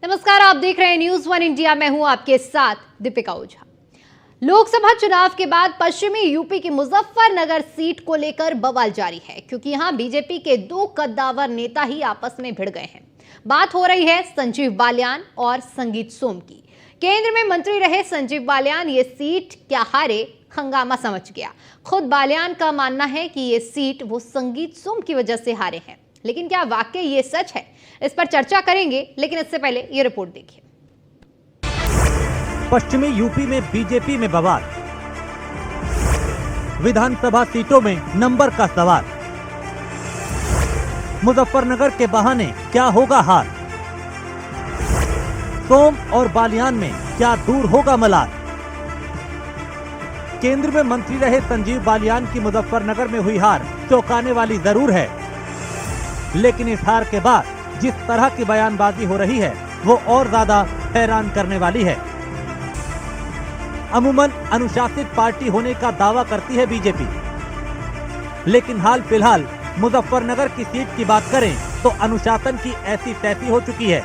नमस्कार, आप देख रहे हैं न्यूज वन इंडिया। मैं हूं आपके साथ दीपिका ओझा। लोकसभा चुनाव के बाद पश्चिमी यूपी की मुजफ्फरनगर सीट को लेकर बवाल जारी है, क्योंकि यहां बीजेपी के दो कद्दावर नेता ही आपस में भिड़ गए हैं। बात हो रही है संजीव बालियान और संगीत सोम की। केंद्र में मंत्री रहे संजीव बालियान ये सीट क्या हारे, हंगामा समझ गया। खुद बालियान का मानना है कि ये सीट वो संगीत सोम की वजह से हारे हैं, लेकिन क्या वाकई ये सच है? इस पर चर्चा करेंगे, लेकिन इससे पहले ये रिपोर्ट देखिए। पश्चिमी यूपी में बीजेपी में बवाल, विधानसभा सीटों में नंबर का सवाल। मुजफ्फरनगर के बहाने क्या होगा हाल? सोम और बालियान में क्या दूर होगा मलाल? केंद्र में मंत्री रहे संजीव बालियान की मुजफ्फरनगर में हुई हार चौंकाने वाली जरूर है, लेकिन इस हार के बाद जिस तरह की बयानबाजी हो रही है वो और ज्यादा हैरान करने वाली है। अमूमन अनुशासित पार्टी होने का दावा करती है बीजेपी, लेकिन हाल फिलहाल मुजफ्फरनगर की सीट की बात करें तो अनुशासन की ऐसी तैसी हो चुकी है,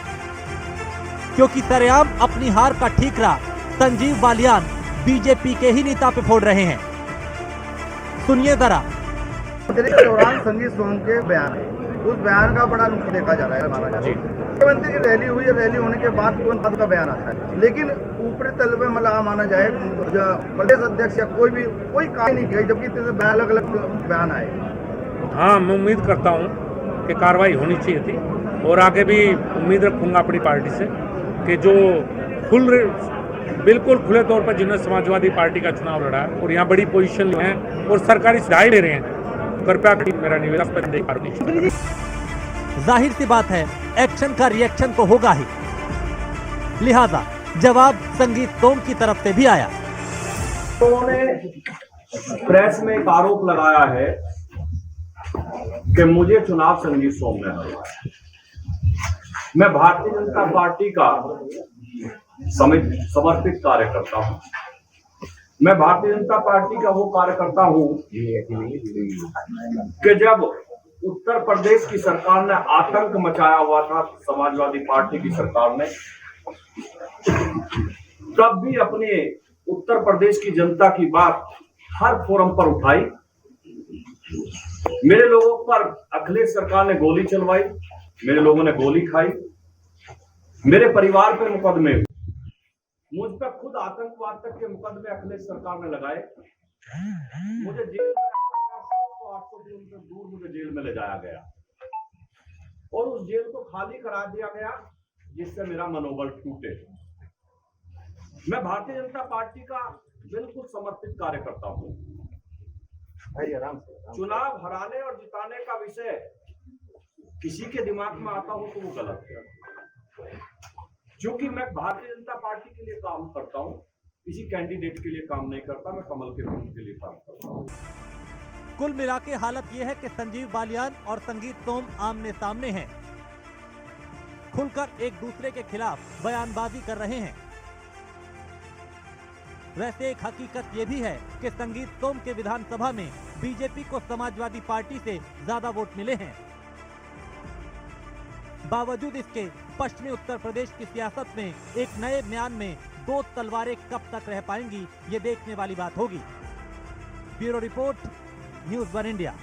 क्योंकि सरेआम अपनी हार का ठीकरा संजीव बालियान बीजेपी के ही नेता पे फोड़ रहे हैं। सुनिए जरा। के दौरान संगीत सोम के बयान है, उस बयान का बड़ा नुकसान देखा जा रहा है। माना जा रहा है मुख्यमंत्री की रैली हुई है, रैली होने के बाद तुरंत बाद का बयान आता है, लेकिन ऊपरी तल पे मतलब माना जाए प्रदेश अध्यक्ष या कोई कार्य नहीं किया, जबकि इतने अलग अलग बयान आए। हाँ, मैं उम्मीद करता हूँ कि कार्रवाई होनी चाहिए थी, और आगे भी उम्मीद रखूंगा अपनी पार्टी से कि जो बिल्कुल खुले तौर पर जिन्होंने समाजवादी पार्टी का चुनाव लड़ा है और यहाँ बड़ी पोजीशन में है और सरकारी सुविधाएं ले रहे हैं, कृपया मेरा निवेदन पर देख। जाहिर सी बात है, एक्शन का रिएक्शन तो होगा ही, लिहाजा जवाब संगीत सोम की तरफ से भी आया। उन्होंने प्रेस में एक आरोप लगाया है कि मुझे चुनाव संगीत सोम ने हराया। मैं भारतीय जनता पार्टी का समर्पित कार्यकर्ता हूं। मैं भारतीय जनता पार्टी का वो कार्यकर्ता हूं कि जब उत्तर प्रदेश की सरकार ने आतंक मचाया हुआ था, समाजवादी पार्टी की सरकार ने, तब भी अपने उत्तर प्रदेश की जनता की बात हर फोरम पर उठाई। मेरे लोगों पर अखिलेश सरकार ने गोली चलवाई, मेरे लोगों ने गोली खाई, मेरे परिवार पर मुकदमे, मुझ पर खुद आतंकवाद तक के मुकदमे अखिलेश सरकार ने लगाए। मुझे जेल में 800 किलोमीटर दूर मुझे जेल में ले जाया गया और उस जेल को खाली करा दिया गया, जिससे मेरा मनोबल टूटे। मैं भारतीय जनता पार्टी का बिल्कुल समर्पित कार्यकर्ता हूं। चुनाव हराने और जिताने का विषय किसी के दिमाग में आता हो तो वो गलत है, क्योंकि मैं भारतीय जनता पार्टी के लिए काम करता हूं, किसी कैंडिडेट के लिए काम नहीं करता, मैं कमल के फूल के लिए काम करता हूं। कुल मिला के हालत यह है कि संजीव बालियान और संगीत सोम आमने सामने हैं, खुलकर एक दूसरे के खिलाफ बयानबाजी कर रहे हैं। वैसे एक हकीकत यह भी है कि संगीत सोम के विधानसभा में बीजेपी को समाजवादी पार्टी से ज्यादा वोट मिले हैं। बावजूद इसके पश्चिमी उत्तर प्रदेश की सियासत में एक नए म्यान में दो तलवारें कब तक रह पाएंगी, ये देखने वाली बात होगी। Bureau report, news one India.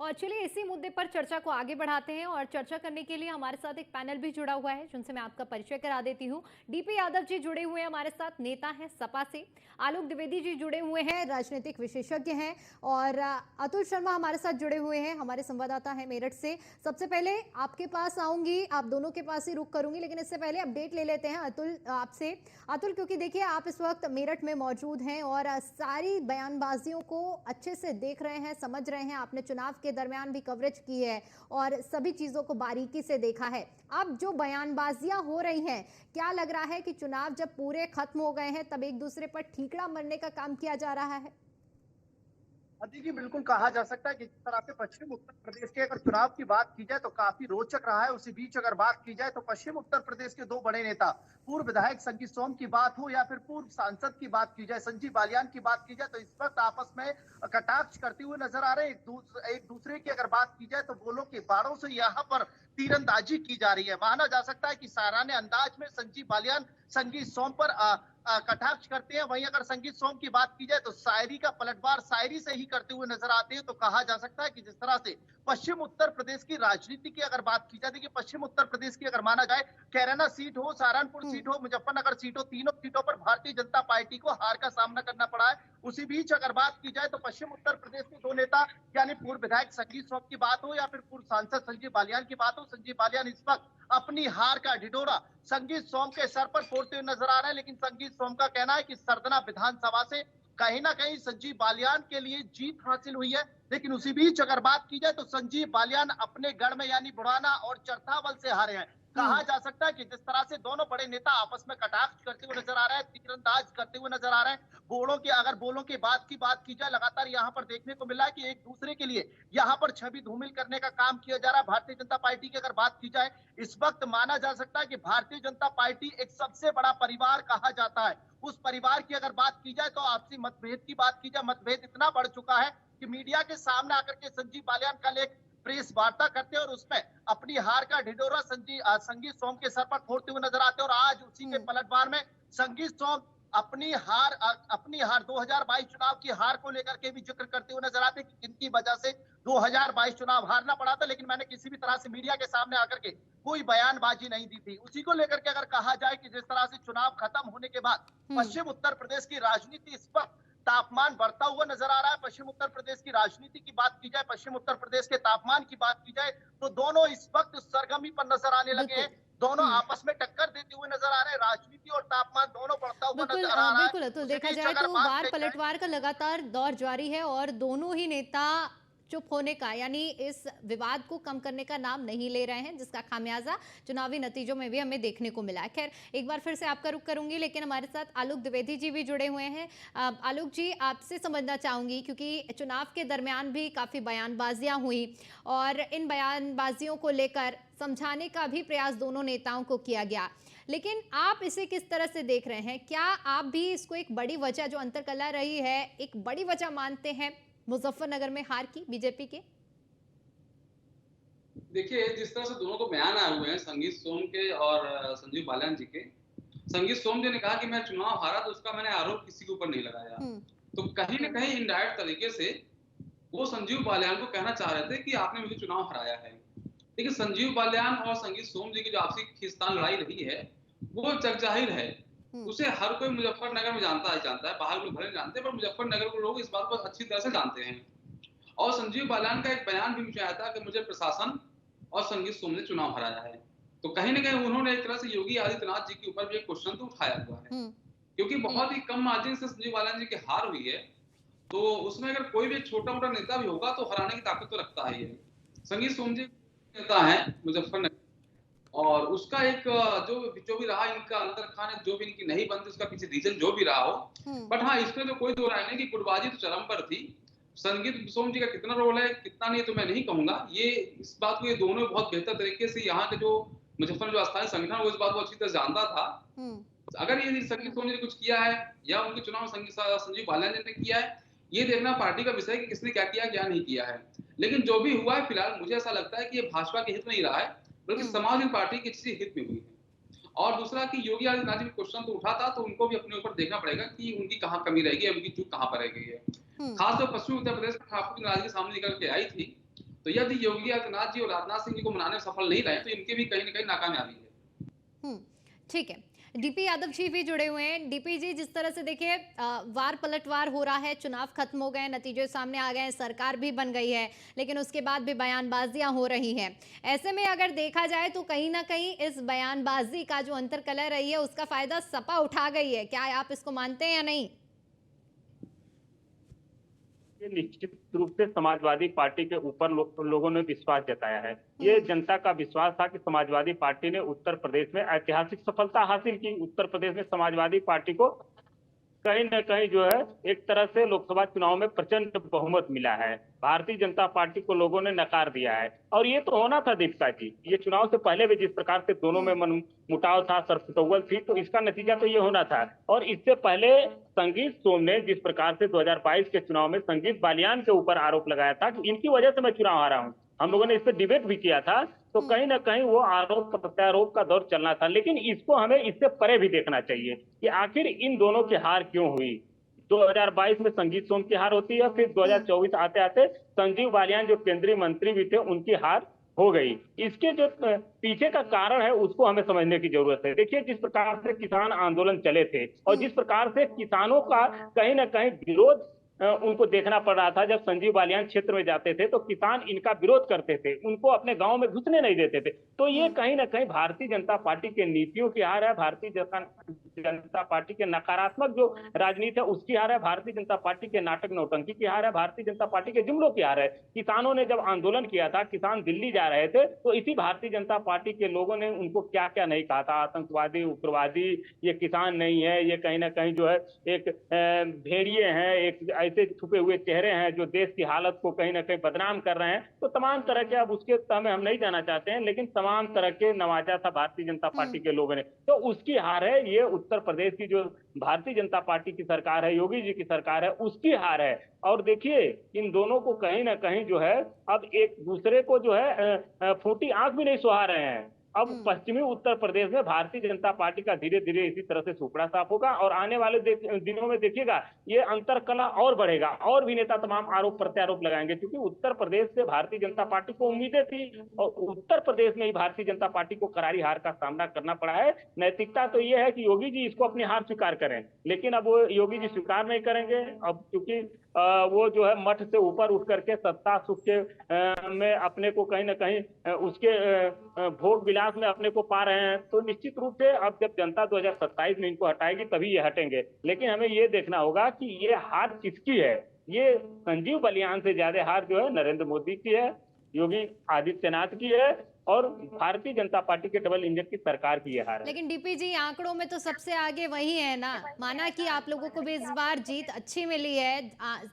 और चलिए इसी मुद्दे पर चर्चा को आगे बढ़ाते हैं, और चर्चा करने के लिए हमारे साथ एक पैनल भी जुड़ा हुआ है, जिनसे मैं आपका परिचय करा देती हूं। डीपी यादव जी जुड़े हुए हैं हमारे साथ, नेता हैं सपा से। आलोक द्विवेदी जी जुड़े हुए हैं, राजनीतिक विशेषज्ञ हैं। और अतुल शर्मा हमारे साथ जुड़े हुए हैं, हमारे संवाददाता हैं मेरठ से। सबसे पहले आपके पास आऊंगी, आप दोनों के पास ही रुख करूंगी, लेकिन इससे पहले अपडेट ले लेते हैं अतुल आपसे। अतुल, क्योंकि देखिए आप इस वक्त मेरठ में मौजूद हैं और सारी बयानबाजियों को अच्छे से देख रहे हैं, समझ रहे हैं। आपने चुनाव के दरमियान भी कवरेज की है और सभी चीजों को बारीकी से देखा है। अब जो बयानबाजियां हो रही हैं, क्या लग रहा है कि चुनाव जब पूरे खत्म हो गए हैं तब एक दूसरे पर ठीकरा मरने का काम किया जा रहा है? देखिए, बिल्कुल कहा जा सकता है कि जिस तरह से पश्चिम उत्तर प्रदेश के अगर चुनाव की बात की जाए तो काफी रोचक रहा है। उसी बीच अगर बात की जाए तो पश्चिम उत्तर प्रदेश के दो बड़े नेता, पूर्व विधायक संगी सोम की बात हो या फिर पूर्व सांसद की बात की जाए, संजीव बालियान की बात की जाए, तो इस वक्त आपस में कटाक्ष करते हुए नजर आ रहे हैं। एक दूसरे की अगर बात की जाए तो बोलों के बाड़ों से यहाँ पर तीरंदाजी की जा रही है। माना जा सकता है कि साराने अंदाज में संजीव बालियान संगी सोम पर कटाक्ष करते हैं। वहीं अगर संगीत सोम की बात की जाए तो शायरी का पलटवार शायरी से ही करते हुए नजर आते हैं। तो कहा जा सकता है कि जिस तरह से पश्चिम उत्तर प्रदेश की राजनीति की अगर बात की जाए, देखिए पश्चिम उत्तर प्रदेश की अगर माना जाए, कैराना सीट हो, सहारनपुर सीट हो, मुजफ्फरनगर सीट हो, तीनों सीटों पर भारतीय जनता पार्टी को हार का सामना करना पड़ा है। उसी बीच अगर बात की जाए तो पश्चिम उत्तर प्रदेश के दो नेता यानी पूर्व विधायक संगीत सोम की बात हो या फिर पूर्व सांसद संजीव बालियान की बात हो, संजीव बालियान इस वक्त अपनी हार का ढिढोरा संगीत सोम के सर पर फोड़ते हुए नजर आ रहे हैं। लेकिन संगीत सोम का कहना है कि सरदना विधानसभा से कहीं ना कहीं संजीव बालियान के लिए जीत हासिल हुई है। लेकिन उसी बीच अगर बात की जाए तो संजीव बालियान अपने गढ़ में यानी बुढ़ाना और चरथावल से हारे हैं। कहा जा सकता है कि जिस तरह से दोनों बड़े नेता आपस में कटाक्ष करते हुए नजर आ रहे हैं, तीरंदाज करते हुए नजर आ रहे हैं। बोलों की बात की जाए, लगातार यहाँ पर देखने को मिला है कि एक दूसरे के लिए यहाँ पर छवि धूमिल करने का काम किया जा रहा है। भारतीय जनता पार्टी की अगर बात की जाए, इस वक्त माना जा सकता है कि भारतीय जनता पार्टी एक सबसे बड़ा परिवार कहा जाता है। उस परिवार की अगर बात की जाए तो आपसी मतभेद की बात की जाए, मतभेद इतना बढ़ चुका है कि मीडिया के सामने आकर के संजीव बालियान कल एक प्रेस वार्ता करते हैं और उसमें अपनी हार का ढिढोरा संगीत सोम के सर पर फोड़ते हुए नजर आते हैं। और आज उसी के पलटवार में संगीत सोम अपनी हार 2022 चुनाव की हार को लेकर के भी जिक्र करते हुए नजर आते हैं कि किनकी वजह से 2022 चुनाव हारना पड़ा था, लेकिन मैंने किसी भी तरह से मीडिया के सामने आकर के कोई बयानबाजी नहीं दी थी। उसी को लेकर के अगर कहा जाए कि जिस तरह से चुनाव खत्म होने के बाद पश्चिम उत्तर प्रदेश की राजनीति इस वक्त तापमान बढ़ता हुआ नजर आ रहा है। पश्चिम उत्तर प्रदेश की राजनीति की बात की जाए, पश्चिम उत्तर प्रदेश के तापमान की बात की जाए, तो दोनों इस वक्त सरगमी पर नजर आने लगे हैं। दोनों आपस में टक्कर देते हुए नजर आ रहे हैं। राजनीति और तापमान दोनों बढ़ता हुआ नजर आ रहा है। बिल्कुल तो देखा जाए तो वार पलटवार का लगातार दौर जारी है और दोनों ही नेता चुप होने का यानी इस विवाद को कम करने का नाम नहीं ले रहे हैं, जिसका खामियाजा चुनावी नतीजों में भी हमें देखने को मिला है। खैर, एक बार फिर से आपका रुख करूंगी, लेकिन हमारे साथ आलोक द्विवेदी जी भी जुड़े हुए हैं। आलोक जी, आपसे समझना चाहूंगी क्योंकि चुनाव के दरमियान भी काफ़ी बयानबाजियां हुई और इन बयानबाजियों को लेकर समझाने का भी प्रयास दोनों नेताओं को किया गया, लेकिन आप इसे किस तरह से देख रहे हैं? क्या आप भी इसको एक बड़ी वजह जो अंतरकलह रही है, एक बड़ी वजह मानते हैं मुजफ्फरनगर में हार की बीजेपी के? देखिए, जिस तरह से दोनों को बयान आए हुए हैं संगीत सोम के और संजीव बालियान जी के, संगीत सोम जी ने कहा कि मैं चुनाव हारा तो उसका मैंने आरोप किसी के ऊपर नहीं लगाया। तो कहीं ना कहीं इनडायरेक्ट तरीके से वो संजीव बालियान को कहना चाह रहे थे कि आपने मुझे चुनाव हराया है। लेकिन संजीव बालियान और संगीत सोम जी की जो आपसी खींचतान लड़ाई रही है वो जगजाहिर है। उसे हर कोई मुजफ्फरनगर में जानता है, बाहर लोग भले जानते हैं, पर मुजफ्फरनगर के लोग इस बात को अच्छी तरह से जानते हैं। और संजीव बालियान का एक बयान भी मुझे आया था कि मुझे प्रशासन और संगीत सोम ने चुनाव हराया है। तो कहीं ना कहीं उन्होंने एक तरह से योगी आदित्यनाथ जी के ऊपर भी एक क्वेश्चन तो उठाया हुआ है, क्योंकि बहुत ही कम मार्जिन से संजीव बालियान जी की हार हुई है। तो उसमें अगर कोई भी छोटा मोटा नेता भी होगा तो हराने की ताकत तो रखता ही है। संगीत सोम जी नेता है मुजफ्फरनगर, और उसका एक जो भी रहा इनका अंदर खाने, जो भी इनकी नहीं बनती उसका पीछे रीजन जो भी रहा हो, बट हाँ, इसमें तो कोई दो राय नहीं कि गुटबाजी तो चरम पर थी। संगीत सोम जी का कितना रोल है कितना नहीं तो मैं नहीं कहूंगा, ये इस बात को ये दोनों बहुत बेहतर तरीके से यहाँ के जो मुजफ्फरनगर जो स्थानीय संगठन वो इस बात को अच्छी तरह जानता था। अगर ये संगीत सोम जी ने कुछ किया है या उनके चुनाव संजीव बालियान जी ने किया है, ये देखना पार्टी का विषय कि किसने क्या किया क्या नहीं किया है। लेकिन जो भी हुआ है फिलहाल मुझे ऐसा लगता है कि ये भाजपा के हित में ही रहा है, बल्कि समाजवादी पार्टी की किसी हित में हुई है। और दूसरा कि योगी आदित्यनाथ जी क्वेश्चन तो उठा था, तो उनको भी अपने ऊपर देखना पड़ेगा कि उनकी कहाँ कमी रहेगी, उनकी चूक कहाँ पर रह गई है। खासतौर पश्चिमी उत्तर प्रदेश में ठाकुर की नाराजगी सामने निकल के आई थी, तो यदि योगी आदित्यनाथ जी और राजनाथ सिंह जी को मनाने में सफल नहीं रहे तो इनके भी कहीं ना कहीं नाकामयाबी है। ठीक है, डीपी यादव जी भी जुड़े हुए हैं। डीपी जी, जिस तरह से देखिए वार पलटवार हो रहा है, चुनाव खत्म हो गए, नतीजे सामने आ गए, सरकार भी बन गई है, लेकिन उसके बाद भी बयानबाजियां हो रही हैं। ऐसे में अगर देखा जाए तो कहीं ना कहीं इस बयानबाजी का जो अंतरकलह रही है उसका फायदा सपा उठा गई है, क्या आप इसको मानते हैं या नहीं? निश्चित रूप से समाजवादी पार्टी के ऊपर लोगों ने विश्वास जताया है। ये जनता का विश्वास था कि समाजवादी पार्टी ने उत्तर प्रदेश में ऐतिहासिक सफलता हासिल की। उत्तर प्रदेश में समाजवादी पार्टी को कहीं न कहीं जो है एक तरह से लोकसभा चुनाव में प्रचंड बहुमत मिला है। भारतीय जनता पार्टी को लोगों ने नकार दिया है और ये तो होना था दीपिका जी। ये चुनाव से पहले भी जिस प्रकार से दोनों में मनमुटाव था, सरपुटौल थी, तो इसका नतीजा तो ये होना था। और इससे पहले संगीत सोम ने जिस प्रकार से 2022 के चुनाव में संगीत बालियान के ऊपर आरोप लगाया था कि इनकी वजह से मैं चुनाव हारा हूं, हम लोगों ने इस पर डिबेट भी किया था, तो कहीं ना कहीं वो आरोप प्रत्यारोप का दौर चलना था। लेकिन इसको हमें इससे परे भी देखना चाहिए कि आखिर इन दोनों की हार क्यों हुई। 2022 में संगीत सोम की हार होती है, फिर 2024 आते आते संजीव बालियान जो केंद्रीय मंत्री भी थे उनकी हार हो गई। इसके जो पीछे का कारण है उसको हमें समझने की जरूरत है। देखिए, जिस प्रकार से किसान आंदोलन चले थे और जिस प्रकार से किसानों का कहीं ना कहीं विरोध उनको देखना पड़ रहा था, जब संजीव बालियान क्षेत्र में जाते थे तो किसान इनका विरोध करते थे, उनको अपने गांव में घुसने नहीं देते थे। तो ये कहीं ना कहीं भारतीय जनता पार्टी के नीतियों की हार है, भारतीय जनता पार्टी के नकारात्मक जो राजनीति है उसकी हार है, भारतीय जनता पार्टी के नाटक नौटंकी की हार है, भारतीय जनता पार्टी के जुमलों की हार है। किसानों ने जब आंदोलन किया था, किसान दिल्ली जा रहे थे, तो इसी भारतीय जनता पार्टी के लोगों ने उनको क्या क्या नहीं कहा था, आतंकवादी, उग्रवादी, ये किसान नहीं है, ये कहीं ना कहीं जो है एक भेड़िए हैं, एक ऐसे छुपे हुए चेहरे हैं जो देश की हालत को कहीं ना कहीं बदनाम कर रहे हैं। तो तमाम तरह के, अब उसके तह में हम नहीं जाना चाहते हैं, लेकिन तमाम तरह के नवाजा था भारतीय जनता पार्टी के लोगों ने, तो उसकी हार है। ये उत्तर प्रदेश की जो भारतीय जनता पार्टी की सरकार है, योगी जी की सरकार है, उसकी हार है। और देखिए, इन दोनों को कहीं ना कहीं जो है अब एक दूसरे को जो है फूटी आंख भी नहीं सुहा रहे हैं। अब पश्चिमी उत्तर प्रदेश में भारतीय जनता पार्टी का धीरे धीरे इसी तरह से सुपड़ा साफ होगा और आने वाले दिनों में देखिएगा ये अंतर कला और बढ़ेगा और भी नेता तमाम आरोप प्रत्यारोप लगाएंगे, क्योंकि उत्तर प्रदेश से भारतीय जनता पार्टी को उम्मीदें थी और उत्तर प्रदेश में ही भारतीय जनता पार्टी को करारी हार का सामना करना पड़ा है। नैतिकता तो ये है कि योगी जी इसको अपनी हार स्वीकार करें, लेकिन अब वो योगी जी स्वीकार नहीं करेंगे। अब क्योंकि वो जो है मठ से ऊपर उठ करके सत्ता सुख के में अपने को कहीं ना कहीं उसके भोग विलास में अपने को पा रहे हैं, तो निश्चित रूप से अब जब जनता 2027 में इनको हटाएगी तभी ये हटेंगे। लेकिन हमें ये देखना होगा कि ये हार किसकी है। ये संजीव बालियान से ज्यादा हार जो है नरेंद्र मोदी की है, योगी आदित्यनाथ की है और भारतीय जनता पार्टी के डबल इंजन की सरकार की ये हार है। लेकिन डीपी जी, आंकड़ों में तो सबसे आगे वही है ना। माना कि आप लोगों को भी इस बार जीत अच्छी मिली है,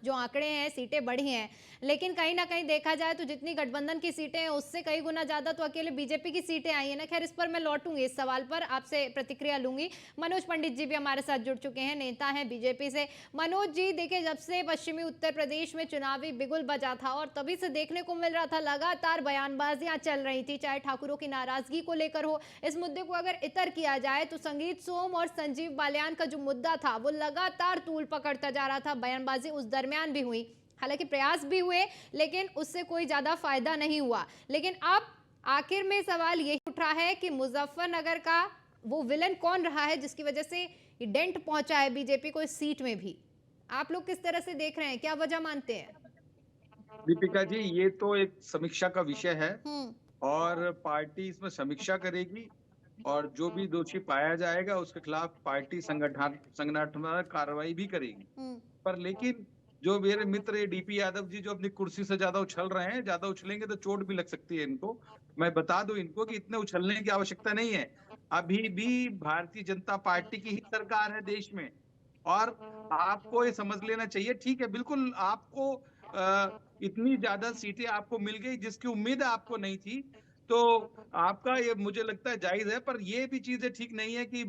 जो आंकड़े हैं सीटें बढ़ी हैं, लेकिन कहीं ना कहीं देखा जाए तो जितनी गठबंधन की सीटें हैं उससे कई गुना ज्यादा तो अकेले बीजेपी की सीटें आई है ना। खैर, इस पर मैं लौटूंगी, इस सवाल पर आपसे प्रतिक्रिया लूंगी। मनोज पंडित जी भी हमारे साथ जुड़ चुके हैं, नेता हैं बीजेपी से। मनोज जी, देखिए, जब से पश्चिमी उत्तर प्रदेश में चुनावी बिगुल बजा था और तभी से देखने को मिल रहा था लगातार बयानबाजियां चल रही थी, चाहे ठाकुरों की नाराजगी को लेकर हो। इस मुद्दे को अगर इतर किया जाए तो संगीत सोम और संजीव बालियान का जो मुद्दा था वो लगातार तूल पकड़ता जा रहा था। बयानबाजी उस दरमियान भी हुई, हालांकि प्रयास भी हुए, लेकिन उससे कोई ज्यादा फायदा नहीं हुआ। लेकिन अब आखिर में सवाल यही उठ रहा है कि मुजफ्फरनगर का वो विलन कौन रहा है जिसकी वजह से डेंट पहुंचा है बीजेपी को इस सीट में भी। आप लोग किस तरह से देख रहे हैं, क्या वजह मानते हैं? दीपिका जी, ये तो एक समीक्षा का विषय है और पार्टी इसमें समीक्षा करेगी और जो भी दोषी पाया जाएगा उसके खिलाफ पार्टी संगठनात्मक कार्रवाई भी करेगी। पर लेकिन जो मेरे मित्र डीपी यादव जी जो अपनी कुर्सी से ज्यादा उछल रहे हैं, ज्यादा उछलेंगे तो चोट भी लग सकती है इनको। मैं बता दूं इनको कि इतने उछलने की आवश्यकता नहीं है। अभी भी भारतीय जनता पार्टी की ही सरकार है देश में और आपको ये समझ लेना चाहिए। ठीक है, बिल्कुल आपको इतनी ज्यादा सीटें आपको मिल गई जिसकी उम्मीद आपको नहीं थी, तो आपका ये मुझे लगता है जायज है। पर ये भी चीजें ठीक नहीं है कि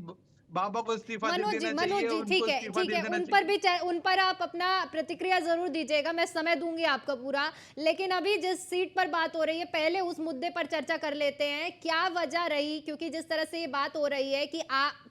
बाबा को इस्तीफा दे देना चाहिए। मनोज जी, ठीक है, उन पर आप अपना प्रतिक्रिया जरूर दीजिएगा, मैं समय दूंगी आपका पूरा। लेकिन अभी जिस सीट पर बात हो रही है, पहले उस मुद्दे पर चर्चा कर लेते हैं। क्या वजह रही, क्योंकि जिस तरह से ये बात हो रही है कि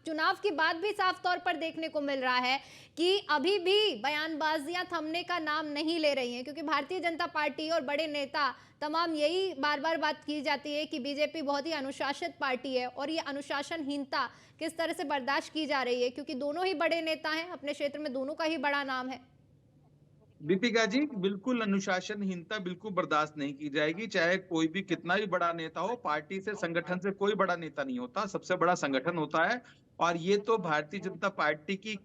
चुनाव के बाद भी साफ तौर पर देखने को मिल रहा है कि अभी भी बयानबाजियां थमने का नाम नहीं ले रही हैं, क्योंकि भारतीय जनता पार्टी और बड़े नेता तमाम यही बार बार बात की जाती है कि बीजेपी बहुत ही अनुशासित पार्टी है और ये अनुशासनहीनता किस तरह से बर्दाश्त की जा रही है, क्योंकि दोनों ही बड़े नेता हैं अपने क्षेत्र में, दोनों का ही बड़ा नाम है। दीपिका जी, बिल्कुल अनुशासनहीनता बिल्कुल बर्दाश्त नहीं की जाएगी, चाहे कोई भी कितना भी बड़ा नेता हो। पार्टी से, संगठन से कोई बड़ा नेता नहीं होता, सबसे बड़ा संगठन होता है। और ये तो भारतीय जनता पार्टी की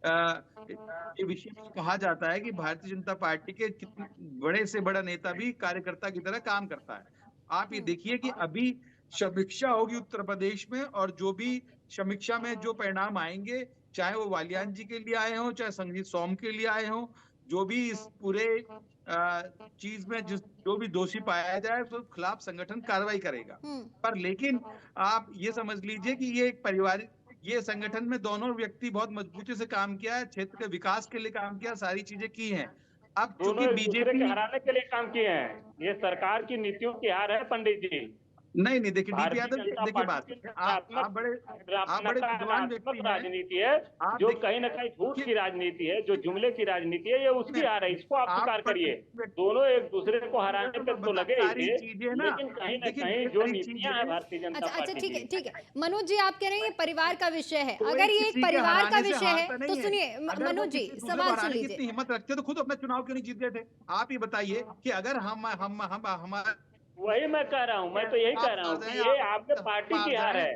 ये विषय में कहा जाता है कि भारतीय जनता पार्टी के कितने बड़े से बड़ा नेता भी कार्यकर्ता की तरह काम करता है। आप ये देखिए कि अभी समीक्षा होगी उत्तर प्रदेश में और जो भी समीक्षा में जो परिणाम आएंगे चाहे वो बालियान जी के लिए आए हों, चाहे संजीव सोम के लिए आए हों, जो भी इस पूरे चीज में जो भी दोषी पाया जाए उसके खिलाफ संगठन कार्रवाई करेगा। पर लेकिन आप ये समझ लीजिए कि ये एक पारिवारिक, ये संगठन में दोनों व्यक्ति बहुत मजबूती से काम किया है, क्षेत्र के विकास के लिए काम किया, सारी चीजें की हैं। अब दोनों चूंकि एक दूसरे के बीजेपी हराने के लिए काम किए हैं, ये सरकार की नीतियों की हार है पंडित जी। नहीं देखिए डीपी भारतीय यादव जी, जनता देखिए पार्टी बात, की आप बड़े विद्वान व्यक्ति हैं, राजनीति है, आप जो कहीं ना कहीं झूठ की राजनीति है, जो जुमले की राजनीति है, ये उसकी हार है। इसको आप स्वीकार करिए। दोनों एक दूसरे को हराने पे तो लगे ही थे, लेकिन कहीं ना कहीं जो नीतियां हैं भारतीय जनता पार्टी ठीक है ठीक है मनोज जी, आप कह रहे हैं ये परिवार का विषय है। अगर ये एक परिवार का विषय है तो सुनिए मनोज जी, सवाल सुन लीजिए। हिम्मत रखते तो खुद अपना चुनाव क्यों नहीं जीत गए थे? आप ये बताइए कि अगर हम हमारे, वही मैं कह रहा हूँ, मैं तो यही कह रहा हूँ कि ये आपके पार्टी की हार है।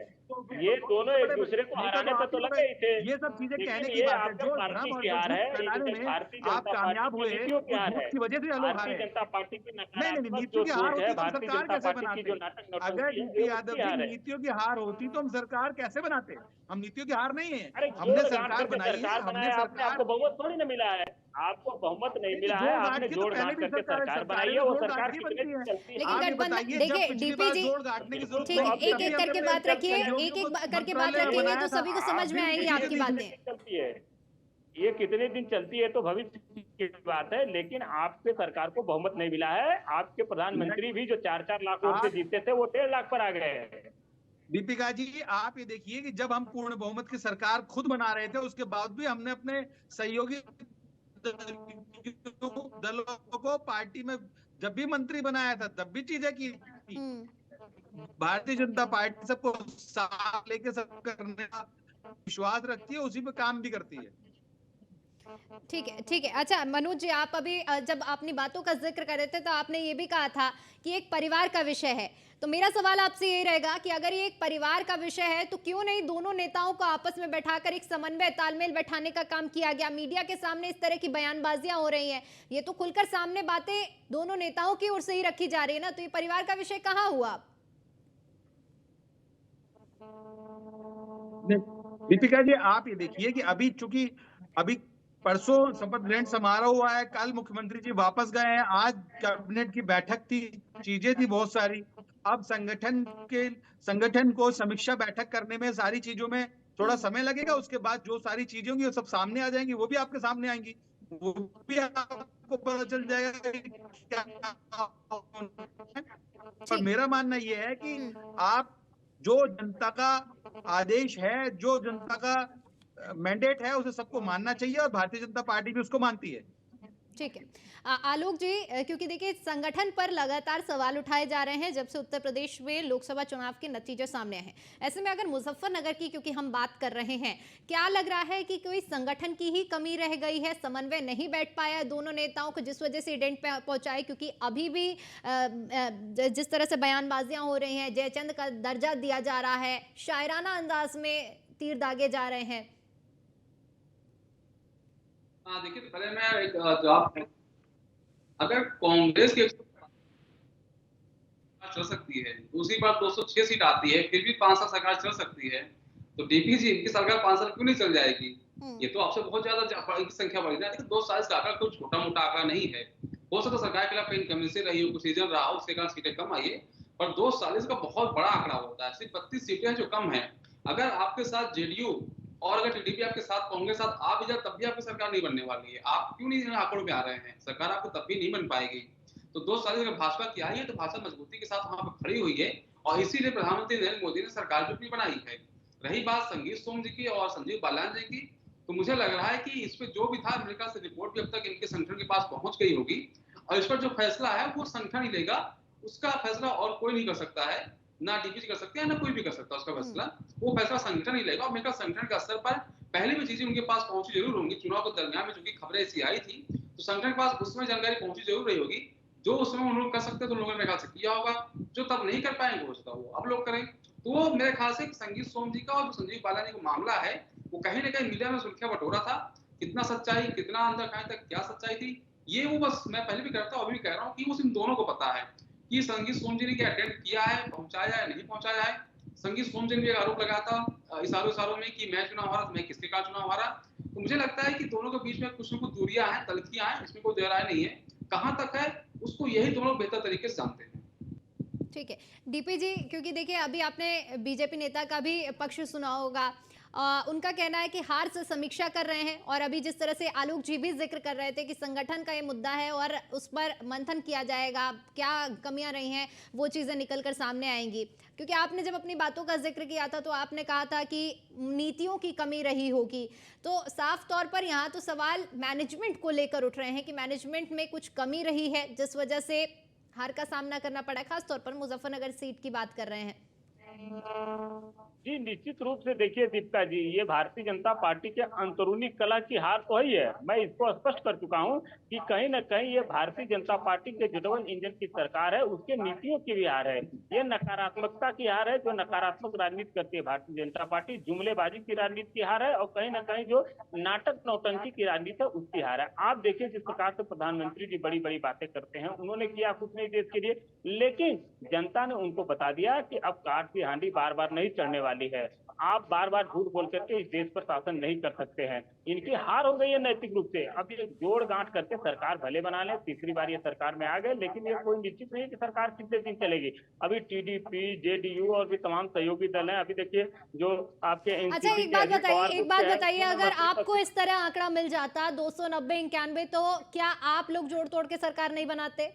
ये दोनों एक दूसरे को हराने पे तो लगे ही थे। ये सब चीजें कहने की ये बात है। आपके जो पार्टी भ्रम और की हार है, फैलाने में भारतीय आप जनता कामयाब पार्टी हुए, की नीतियों की हार है। की वजह से लोग हारे। भारतीय जनता पार्टी की नकारात्मक नीतियों जो की हार सोच होती है, तो हम भारतीय सरकार जनता कैसे पार्टी की जो बनाते? नाटक अगर नौटंकी है, डीपी ये यादव उसकी हार की है। नीतियों की हार होती तो हम सरकार कैसे बनाते? हम नीतियों की हार नहीं है, अरे हमने जोड़ घाट सरकार करके बनाई है, सरकार हमने बनाया आपने, सरकार, आपको बहुमत थोड़ी ना मिला है। आपको बहुमत नहीं मिला है, जोड़ घाट आपने की तो जोड़ पहले घाट भी करके सरकार बनाई है। वो सरकार कितने बनती है। चलती है? लेकिन आप ये गठबंधन बताइए, देखिए जब पिछली डीपी बार जी, जोड़ घाटने की जरूरत ठीक है, नहीं, एक एक करके बात रखिए, एक एक करके बात रखेंगे तो सभी को समझ में आएंगी आपकी बातें। चलती है, ये कितने दिन चलती है तो भविष्य की बात है, लेकिन आपके सरकार को बहुमत नहीं मिला है। आपके प्रधानमंत्री भी जो 4-4 लाख वोट से जीते थे, वो 1.5 लाख पर आ गए हैं। दीपिका जी, आप ये देखिए कि जब हम पूर्ण बहुमत की सरकार खुद बना रहे थे, उसके बाद भी हमने अपने सहयोगी दलों को पार्टी में जब भी मंत्री बनाया था तब भी चीजें की थी। भारतीय जनता पार्टी सबको साथ लेके सब करने का विश्वास रखती है, उसी पे काम भी करती है। ठीक है ठीक है। अच्छा मनोज जी, आप अभी जब अपनी बातों का जिक्र कर रहे थे तो आपने ये भी कहा था कि एक परिवार का विषय है। तो मेरा सवाल आपसे ये रहेगा कि अगर ये एक परिवार का विषय है तो क्यों नहीं दोनों नेताओं को आपस में बैठाकर एक समन्वय तालमेल बैठाने का काम किया गया? मीडिया के सामने इस तरह की बयानबाजियां हो रही हैं, ये तो खुलकर सामने बातें दोनों नेताओं की ओर से ही रखी जा रही है ना, तो ये परिवार का विषय कहाँ हुआ? दीपिका जी, आप ये देखिए कि अभी चूंकि अभी परसों शपथ ग्रहण समारोह हुआ है, कल मुख्यमंत्री जी वापस गए हैं, आज कैबिनेट की बैठक थी, चीजें थी बहुत सारी। अब संगठन को समीक्षा बैठक करने में, सारी चीजों में थोड़ा समय लगेगा। उसके बाद जो सारी चीजें होंगी वो सब सामने आ जाएंगी, वो भी आपके सामने आएंगी, वो भी आपको पता चल जाएगा क्या। पर मेरा मानना ये है कि आप जो जनता का आदेश है, जो जनता का मैंडेट है, उसे सबको मानना चाहिए और भारतीय जनता पार्टी भी उसको मानती है। ठीक है आलोक जी, क्योंकि देखिए संगठन पर लगातार सवाल उठाए जा रहे हैं जब से उत्तर प्रदेश में लोकसभा चुनाव के नतीजे सामने हैं। ऐसे में अगर मुजफ्फरनगर की क्योंकि हम बात कर रहे हैं, क्या लग रहा है कि कोई संगठन की ही कमी रह गई है, समन्वय नहीं बैठ पाया है दोनों नेताओं को, जिस वजह से इवेंट पे पहुंचाए? क्योंकि अभी भी जिस तरह से बयानबाजियां हो रही हैं, जयचंद का दर्जा दिया जा रहा है, शायराना अंदाज में तीर दागे जा रहे हैं। हाँ देखिए, पहले मैं एक जवाब, अगर कांग्रेस की चल सकती है, दूसरी बार 206 सीट आती है, फिर भी 5 साल सरकार चल सकती है, तो डीपी जी इनकी सरकार 5 साल क्यों नहीं चल जाएगी? ये तो आपसे बहुत ज्यादा संख्या बढ़ी ना। देखिए 2 साल का आंकड़ा कोई छोटा मोटा आंकड़ा नहीं है। हो सकता सरकार के खिलाफ कहीं इनकमेंसी रही हो, कुछ रीजन रहा हो, उसके कारण सीटें कम आई है, पर 2 साल का बहुत बड़ा आंकड़ा होता है। सिर्फ 32 सीटें हैं जो कम है। अगर आपके साथ जेडीयू और अगर टीडीपी आपके साथ, कांग्रेस साथ आ भी जाए, तब भी आपकी सरकार नहीं बनने वाली है। आप क्यों नहीं आंकड़ों पे आ रहे हैं? सरकार आपको तब भी नहीं बन पाएगी। तो 2 साल अगर भाजपा की आई है तो भाजपा मजबूती के साथ वहां पर खड़ी हुई है और इसीलिए प्रधानमंत्री नरेंद्र मोदी ने सरकार भी बनाई है। रही बात संगीत सोम जी की और संजीव बालियान जी की, तो मुझे लग रहा है कि इस पे जो भी था, अमेरिका से रिपोर्ट भी अब तक इनके संगठन के पास पहुंच गई होगी और इस पर जो फैसला है वो संगठन ही लेगा। उसका फैसला और कोई नहीं कर सकता है, ना डीपीजी कर सकते हैं, ना कोई भी कर सकता है उसका फैसला। वो फैसला संगठन ही लेगा और मेरे संगठन के स्तर पर पहले भी चीजें उनके पास पहुंची जरूर होंगी। चुनाव के दरमियान में जो खबरें ऐसी आई थी तो संगठन के पास उसमें जानकारी पहुंची जरूर रही होगी। जो उसमें उन लोग कर सकते तो लोगों ने ख्याल से किया होगा, जो तब नहीं कर पाएंगे हो सकता वो अब लोग करें। तो वो मेरे ख्याल से संगीत सोम जी का और संजीव बालियान जी का मामला है, वो कहीं ना कहीं मीडिया में सुर्खियां बटोरा था। कितना सच्चाई, कितना अंदर कहीं तक क्या सच्चाई थी, ये वो बस मैं पहले भी करता हूँ, अभी भी कह रहा हूँ कि उस इन दोनों को पता है कि संगीत सोम जी ने क्या अटेंड किया है, पहुंचाया है, नहीं पहुंचाया है। संगीत सोम जी ने भी एक आरोप लगाया था इशारों में कि मैं चुनाव हारा, मैं किसके कारण चुनाव हारा। तो मुझे लगता है कि दोनों के बीच में कुछ न कुछ दूरियां हैं, तलखियां हैं, इसमें कोई दोहराय नहीं है। कहां तक है उसको यही दोनों बेहतर तरीके से जानते हैं। ठीक है डीपी जी, क्योंकि देखिए अभी आपने बीजेपी नेता का भी पक्ष सुना होगा। उनका कहना है कि हार से समीक्षा कर रहे हैं, और अभी जिस तरह से आलोक जी भी जिक्र कर रहे थे कि संगठन का ये मुद्दा है और उस पर मंथन किया जाएगा, क्या कमियां रही हैं वो चीज़ें निकल कर सामने आएंगी। क्योंकि आपने जब अपनी बातों का जिक्र किया था तो आपने कहा था कि नीतियों की कमी रही होगी, तो साफ तौर पर यहाँ तो सवाल मैनेजमेंट को लेकर उठ रहे हैं कि मैनेजमेंट में कुछ कमी रही है जिस वजह से हार का सामना करना पड़ा, खास तौर पर मुजफ्फरनगर सीट की बात कर रहे हैं। जी निश्चित रूप से देखिए दीपिका जी, ये भारतीय जनता पार्टी के अंदरूनी कला की हार तो ही है। मैं इसको स्पष्ट कर चुका हूं कि कहीं न कहीं ये भारतीय जनता पार्टी के जो डबल इंजन की सरकार है उसके नीतियों की भी हार है। ये नकारात्मकता की हार है, जो नकारात्मक राजनीति करती है भारतीय जनता पार्टी, जुमलेबाजी की राजनीति की हार है, और कहीं न कहीं जो नाटक नौटंकी की राजनीति है उसकी हार है। आप देखिए जिस प्रकार से प्रधानमंत्री जी बड़ी बड़ी बातें करते हैं, उन्होंने किया कुछ नहीं देश के लिए, लेकिन जनता ने उनको बता दिया कि अब काठ की हांडी बार बार नहीं चढ़ने वाली है। आप बार बार झूठ बोल करके इस देश पर शासन नहीं कर सकते हैं। इनकी हार हो गई है नैतिक रूप से। अब ये जोड़ गांठ करके सरकार भले बना ले, तीसरी बार ये सरकार में आ गए, लेकिन ये कोई निश्चित नहीं कि सरकार कितने दिन चलेगी। अभी टीडीपी, जेडीयू और भी तमाम सहयोगी दल हैं। अभी देखिए जो आपके अच्छा एक बात बताइए, अगर आपको इस तरह आंकड़ा मिल जाता 290, 91, तो क्या आप लोग जोड़ तोड़ के सरकार नहीं बनाते?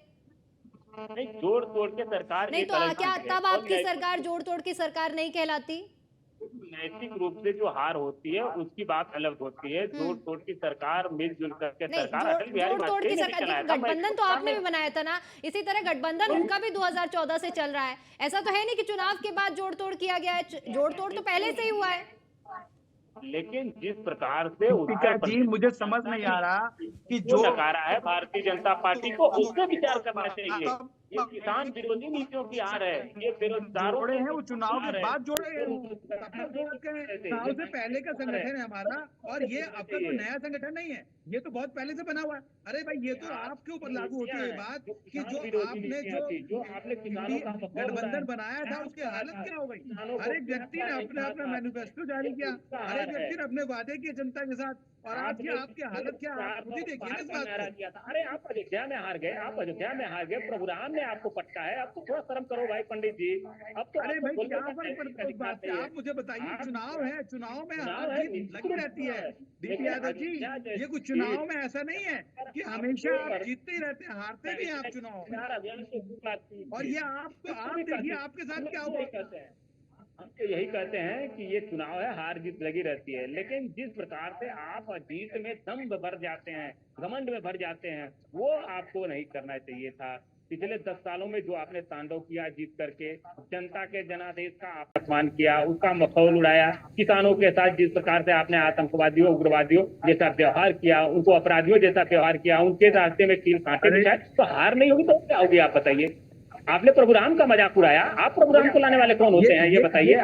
नहीं, जोड़ तोड़ के सरकार नहीं, तो क्या तब आपकी सरकार जोड़ तोड़ की सरकार नहीं कहलाती? नैतिक रूप से जो हार होती है उसकी बात अलग होती है। जोड़ तोड़ की सरकार, मिलजुल करके सरकार, अटल बिहारी वाजपेयी ने चलाया था। गठबंधन तो आपने भी बनाया था ना, इसी तरह गठबंधन उनका भी 2014 से चल रहा है। ऐसा तो है नहीं कि चुनाव के बाद जोड़ तोड़ किया गया है, जोड़ तोड़ तो पहले से ही हुआ है। लेकिन जिस प्रकार से जी मुझे समझ नहीं आ रहा कि जो नकारा है भारतीय जनता पार्टी को, उससे विचार करना चाहिए। ये किसान विरोधी नीतियों की हार है, ये बेरोजगारों जोड़े हैं वो चुनाव के बाद जोड़े हैं। साल से पहले का संगठन है हमारा, और ये अब तक कोई नया संगठन नहीं है, ये तो बहुत पहले से बना हुआ है। अरे भाई ये तो आपके ऊपर लागू होती है बात कि जो आपने गठबंधन बनाया था उसकी हालत क्या हो गई। हर एक व्यक्ति ने अपना अपना मैनिफेस्टो जारी किया, हर एक व्यक्ति ने अपने वादे किए जनता के साथ, और आज ये आपकी हालत क्या, आप खुद ही देखिए इस बात को। अरे आप अयोध्या में हार गए, आप अयोध्या में हार गए, प्रभु राम ने आपको पटका है। अब तो थोड़ा शर्म करो भाई पंडित जी। अब तो अरे भाई क्या फर्क पड़ता है इस बात से? आप मुझे बताइए, चुनाव है, चुनाव में हार जीत लगी रहती है। डीपी यादव जी, ये कुछ चुनाव में ऐसा नहीं है कि हमेशा आप जीतते ही रहते हैं, हारते भी हैं आप चुनाव में। और ये आप देखिए आपके साथ क्या हुआ। हम तो यही कहते हैं कि ये चुनाव है, हार जीत लगी रहती है, लेकिन जिस प्रकार से आप जीत में दम्भ भर जाते हैं, घमंड में भर जाते हैं, वो आपको नहीं करना चाहिए था। पिछले 10 सालों में जो आपने तांडव किया, जीत करके जनता के जनादेश का अपमान किया, उसका मखौल उड़ाया, किसानों के साथ जिस प्रकार से आपने आतंकवादियों, उग्रवादियों जैसा व्यवहार किया, उनको अपराधियों जैसा व्यवहार किया, उनके रास्ते में कील कांटे बिछाए, तो हार नहीं होगी तो क्या होगी आप बताइए। आपने प्रभु राम का मजाक उड़ाया, आप प्रभु राम को लाने वाले कौन होते हैं ये बताइए।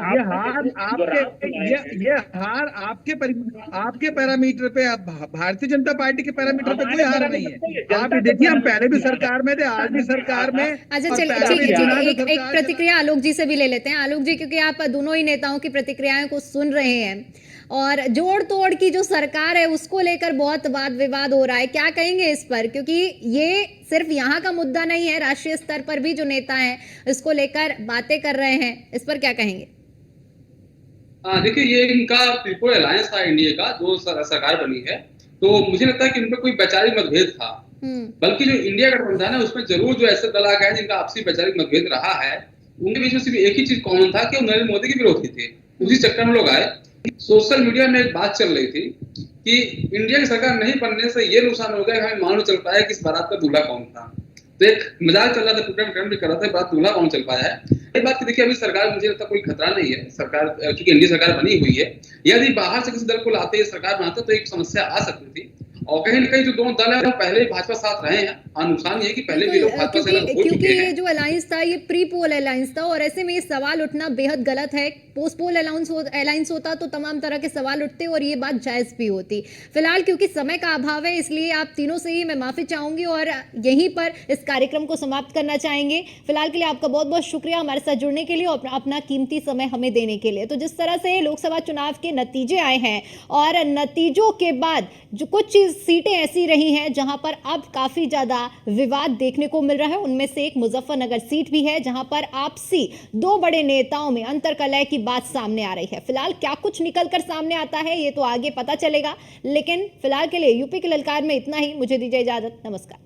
ये हार आपके पैरामीटर पे, भारतीय जनता पार्टी के पैरामीटर पे कोई हार नहीं है। आप देखिए हम पहले भी सरकार में थे, आज भी सरकार में। अच्छा चलिए ठीक है, एक प्रतिक्रिया आलोक जी से भी ले लेते हैं। आलोक जी, क्योंकि आप दोनों ही नेताओं की प्रतिक्रियाओं को सुन रहे हैं और जोड़ तोड़ की जो सरकार है उसको लेकर बहुत वाद विवाद हो रहा है, क्या कहेंगे इस पर? क्योंकि ये सिर्फ यहाँ का मुद्दा नहीं है, राष्ट्रीय स्तर पर भी जो नेता हैं इसको लेकर बातें कर रहे हैं, इस पर क्या कहेंगे? देखिए ये इनका त्रिपुरा अलायंस था इंडिया का, जो सरकार बनी है, तो मुझे लगता है कि इनमें कोई वैचारिक मतभेद था, बल्कि जो इंडिया गठबंधन है उसमें जरूर जो ऐसे दल आ गए जिनका आपसी वैचारिक मतभेद रहा है, उनके बीच में सिर्फ एक ही चीज कॉमन था कि वो नरेंद्र मोदी के विरोधी थे। उसी चक्कर में लोग आए। सोशल मीडिया में एक बात चल रही थी कि इंडिया की सरकार नहीं बनने से ये नुकसान हो गया कि हमें मालूम चल पाया कि इस बारात का दूल्हा कौन था। तो एक मजाक चल रहा था, प्रोग्राम भी कर रहा था, बात दूल्हा कौन चल पाया है। ये बात की देखिए अभी सरकार, मुझे लगता कोई खतरा नहीं है सरकार, क्योंकि इंडिया सरकार बनी हुई है। यदि बाहर से किसी दल को लाते सरकार बनाते तो एक समस्या आ सकती थी। और कहीं न कहीं जो दोनों दल है वो पहले ही भाजपा साथ रहे हैं। नुकसान ये है कि पहले भी लोग भाजपा से अलग हो क्योंकि चुके ये हैं। जो अलायंस था ये प्री पोल अलायंस था और ऐसे में ये सवाल उठना बेहद गलत है। पोस्ट पोल अलायंस होता तो तमाम तरह के सवाल उठते और ये बात जायज भी होती। फिलहाल क्योंकि समय का अभाव है इसलिए आप तीनों से ही मैं माफी चाहूंगी और यहीं पर इस कार्यक्रम को समाप्त करना चाहेंगे। फिलहाल के लिए आपका बहुत बहुत शुक्रिया हमारे साथ जुड़ने के लिए और अपना कीमती समय हमें देने के लिए। तो जिस तरह से लोकसभा चुनाव के नतीजे आए हैं और नतीजों के बाद जो कुछ सीटें ऐसी रही हैं जहां पर अब काफी ज्यादा विवाद देखने को मिल रहा है, उनमें से एक मुजफ्फरनगर सीट भी है जहां पर आपसी दो बड़े नेताओं में अंतर्कलह की बात सामने आ रही है। फिलहाल क्या कुछ निकलकर सामने आता है ये तो आगे पता चलेगा, लेकिन फिलहाल के लिए यूपी के ललकार में इतना ही। मुझे दीजिए इजाजत, नमस्कार।